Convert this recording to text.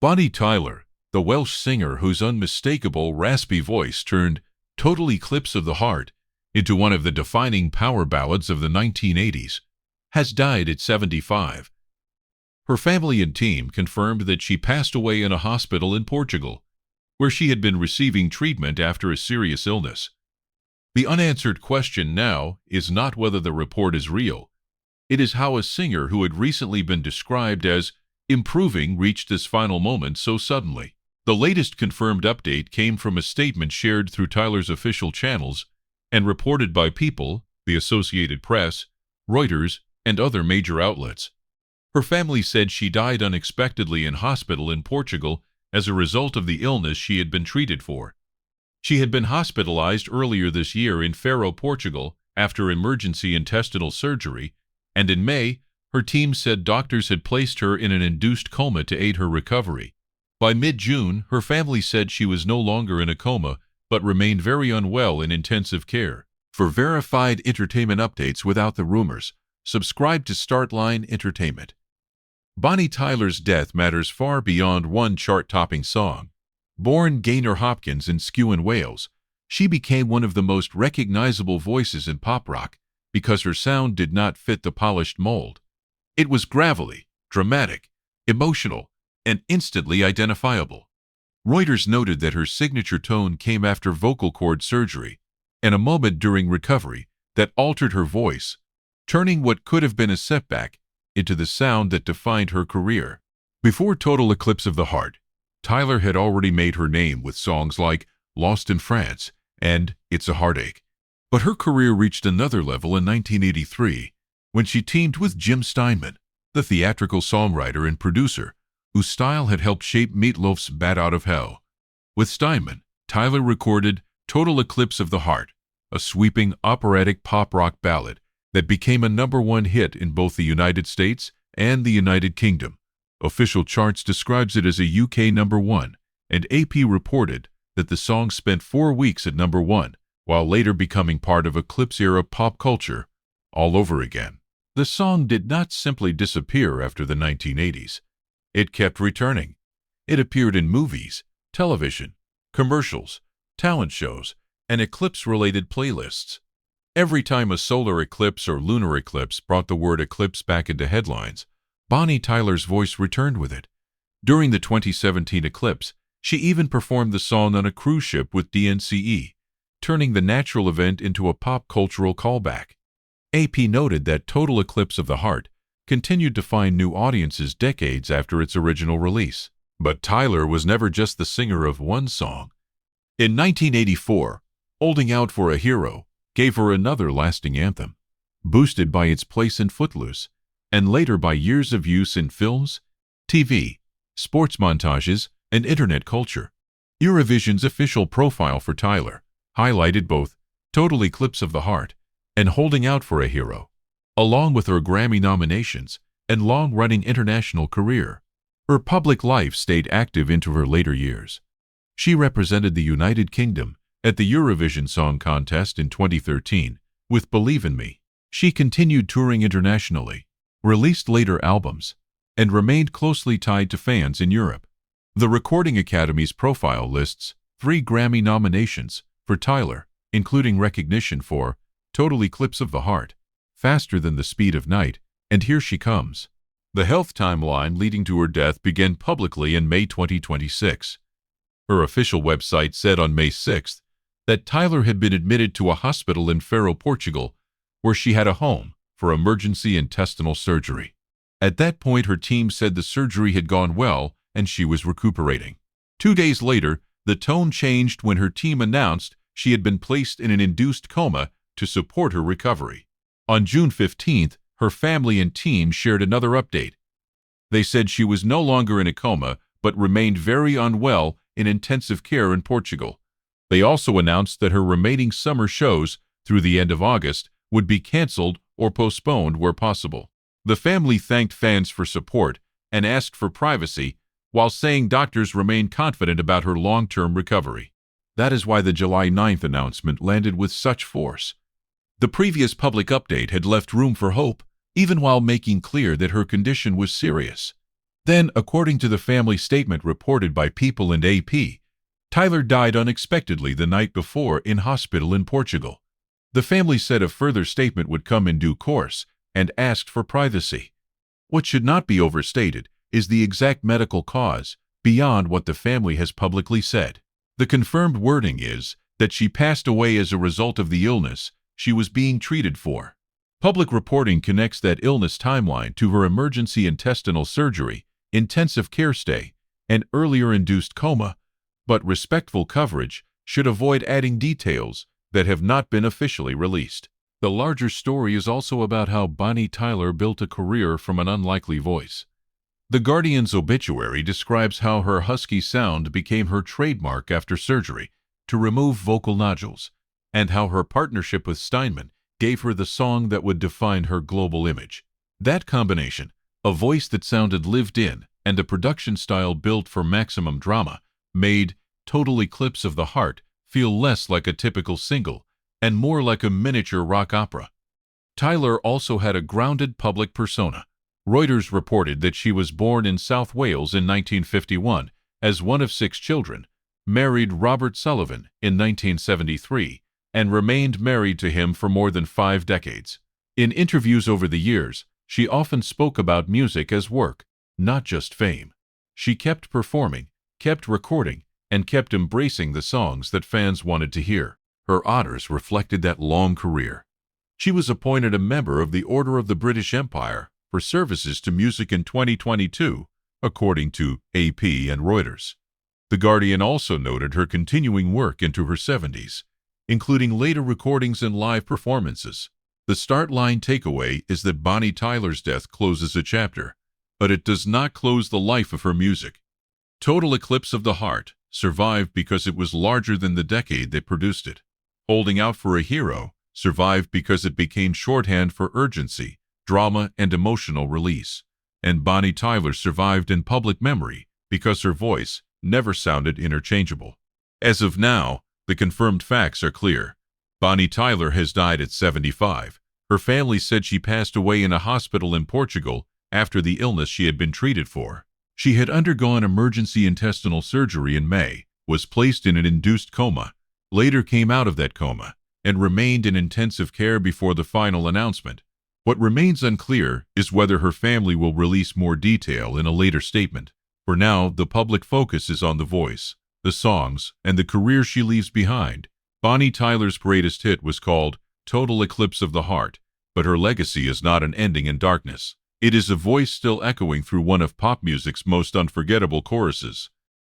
Bonnie Tyler, the Welsh singer whose unmistakable raspy voice turned Total Eclipse of the Heart into one of the defining power ballads of the 1980s, has died at 75. Her family and team confirmed that she passed away in a hospital in Portugal, where she had been receiving treatment after a serious illness. The unanswered question now is not whether the report is real. It is how a singer who had recently been described as improving reached this final moment so suddenly. The latest confirmed update came from a statement shared through Tyler's official channels and reported by People, the Associated Press, Reuters, and other major outlets. Her family said she died unexpectedly in hospital in Portugal as a result of the illness she had been treated for. She had been hospitalized earlier this year in Faro, Portugal, after emergency intestinal surgery, and in May, her team said doctors had placed her in an induced coma to aid her recovery. By mid-June, her family said she was no longer in a coma, but remained very unwell in intensive care. For verified entertainment updates without the rumors, subscribe to Startline Entertainment. Bonnie Tyler's death matters far beyond one chart-topping song. Born Gaynor Hopkins in Skewen, Wales, she became one of the most recognizable voices in pop rock because her sound did not fit the polished mold. It was gravelly, dramatic, emotional, and instantly identifiable. Reuters noted that her signature tone came after vocal cord surgery and a moment during recovery that altered her voice, turning what could have been a setback into the sound that defined her career. Before Total Eclipse of the Heart, Tyler had already made her name with songs like Lost in France and It's a Heartache. But her career reached another level in 1983 when she teamed with Jim Steinman, the theatrical songwriter and producer whose style had helped shape Meatloaf's Bat Out of Hell. With Steinman, Tyler recorded Total Eclipse of the Heart, a sweeping operatic pop-rock ballad that became a #1 hit in both the United States and the United Kingdom. Official Charts describes it as a UK #1, and AP reported that the song spent 4 weeks at #1, while later becoming part of Eclipse-era pop culture all over again. The song did not simply disappear after the 1980s. It kept returning. It appeared in movies, television, commercials, talent shows, and eclipse-related playlists. Every time a solar eclipse or lunar eclipse brought the word eclipse back into headlines, Bonnie Tyler's voice returned with it. During the 2017 eclipse, she even performed the song on a cruise ship with DNCE, turning the natural event into a pop cultural callback. AP noted that Total Eclipse of the Heart continued to find new audiences decades after its original release. But Tyler was never just the singer of one song. In 1984, Holding Out for a Hero gave her another lasting anthem, boosted by its place in Footloose, and later by years of use in films, TV, sports montages, and internet culture. Eurovision's official profile for Tyler highlighted both Total Eclipse of the Heart and Holding Out for a Hero, along with her Grammy nominations and long-running international career. Her public life stayed active into her later years. She represented the United Kingdom at the Eurovision Song Contest in 2013 with Believe in Me. She continued touring internationally, released later albums, and remained closely tied to fans in Europe. The Recording Academy's profile lists 3 Grammy nominations for Tyler, including recognition for Total Eclipse of the Heart, Faster Than the Speed of Night, and Here She Comes. The health timeline leading to her death began publicly in May 2026. Her official website said on May 6 that Tyler had been admitted to a hospital in Faro, Portugal, where she had a home for emergency intestinal surgery. At that point, her team said the surgery had gone well and she was recuperating. 2 days later, the tone changed when her team announced she had been placed in an induced coma to support her recovery. On June 15th, her family and team shared another update. They said she was no longer in a coma, but remained very unwell in intensive care in Portugal. They also announced that her remaining summer shows through the end of August would be canceled or postponed where possible. The family thanked fans for support and asked for privacy, while saying doctors remain confident about her long-term recovery. That is why the July 9th announcement landed with such force. The previous public update had left room for hope, even while making clear that her condition was serious. Then, according to the family statement reported by People and AP, Tyler died unexpectedly the night before in hospital in Portugal. The family said a further statement would come in due course and asked for privacy. What should not be overstated is the exact medical cause beyond what the family has publicly said. The confirmed wording is that she passed away as a result of the illness she was being treated for. Public reporting connects that illness timeline to her emergency intestinal surgery, intensive care stay, and earlier induced coma, but respectful coverage should avoid adding details that have not been officially released. The larger story is also about how Bonnie Tyler built a career from an unlikely voice. The Guardian's obituary describes how her husky sound became her trademark after surgery to remove vocal nodules, and how her partnership with Steinman gave her the song that would define her global image. That combination, a voice that sounded lived in and a production style built for maximum drama, made Total Eclipse of the Heart feel less like a typical single and more like a miniature rock opera. Tyler also had a grounded public persona. Reuters reported that she was born in South Wales in 1951 as one of 6 children, married Robert Sullivan in 1973, and remained married to him for more than 5 decades. In interviews over the years, she often spoke about music as work, not just fame. She kept performing, kept recording, and kept embracing the songs that fans wanted to hear. Her honors reflected that long career. She was appointed a member of the Order of the British Empire for services to music in 2022, according to AP and Reuters. The Guardian also noted her continuing work into her 70s, including later recordings and live performances. The start line takeaway is that Bonnie Tyler's death closes a chapter, but it does not close the life of her music. Total Eclipse of the Heart survived because it was larger than the decade that produced it. Holding Out for a Hero survived because it became shorthand for urgency, drama, and emotional release. And Bonnie Tyler survived in public memory because her voice never sounded interchangeable. As of now, the confirmed facts are clear. Bonnie Tyler has died at 75. Her family said she passed away in a hospital in Portugal after the illness she had been treated for. She had undergone emergency intestinal surgery in May, was placed in an induced coma, later came out of that coma, and remained in intensive care before the final announcement. What remains unclear is whether her family will release more detail in a later statement. For now, the public focus is on the voice, the songs, and the career she leaves behind. Bonnie Tyler's greatest hit was called Total Eclipse of the Heart, but her legacy is not an ending in darkness. It is a voice still echoing through one of pop music's most unforgettable choruses.